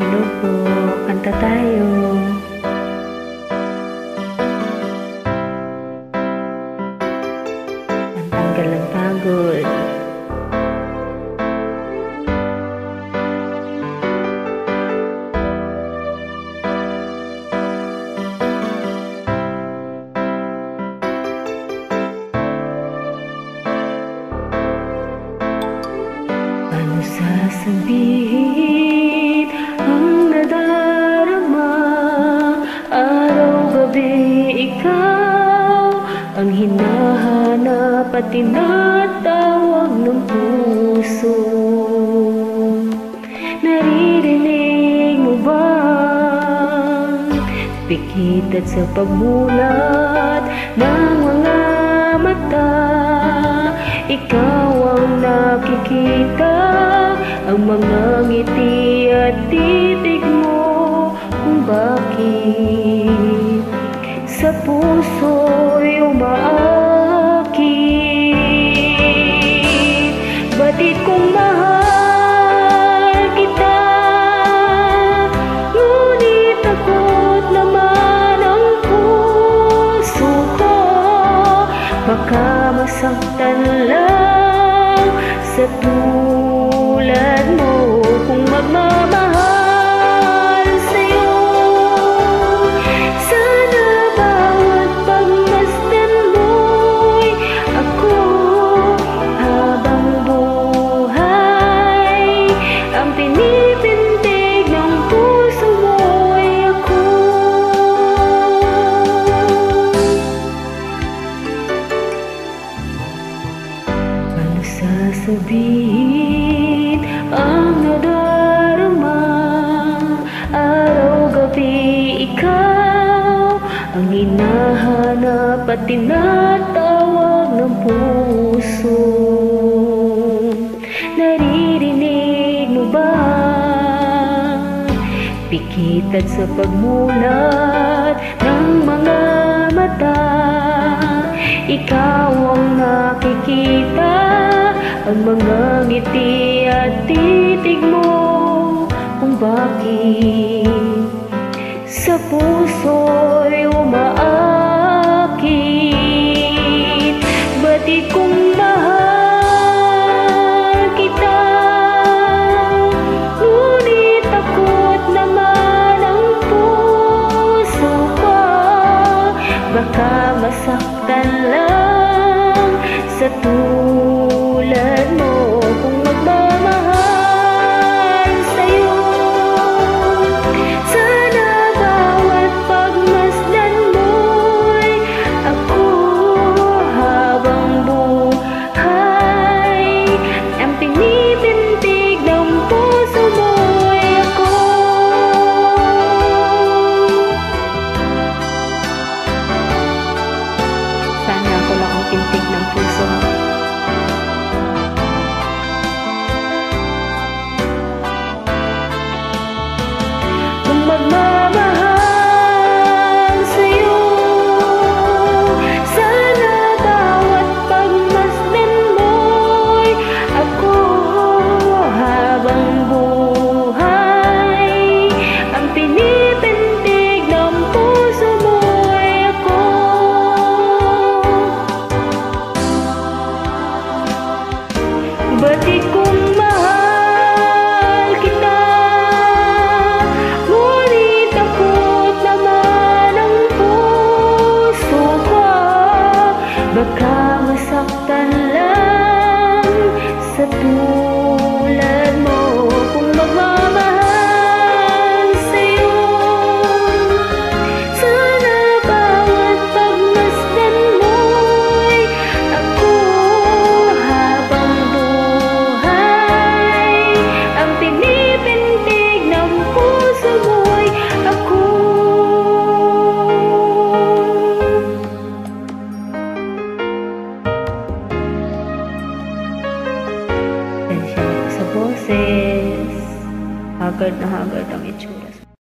Hello po, kanta tayo. Pantanggal ang pagod. Paano sasabihin ang nadarama? Araw-gabi ikaw ang hinahanap at tinatawag ng puso. Naririnig mo ba? Pikit at sa pagmulat ng mga mata, ikaw ang nakikita, ang mga ngiti at titig mo, kung bakit sa puso'y umaakit. Batid kong mahal kita, ngunit takot naman ang puso ko. Baka masaktan lang sa tulad mo, kung magmamahal sa'yo. Sana bawat pagmasdan mo'y ako, habang buhay ang pinipintig ng puso mo'y ako. Paano sasabihin ang nadarama? Araw-gabi ikaw ang hinahanap at tinatawag ng puso. Naririnig mo ba? Pikit at sa pagmulat ng mga mata, ikaw ang nakikita, ang mga ngiti at titig mo, kung bakit sa puso'y umaakit. Batid kong mahal kita, ngunit takot naman ang puso ko. Baka masaktan lang sa tulad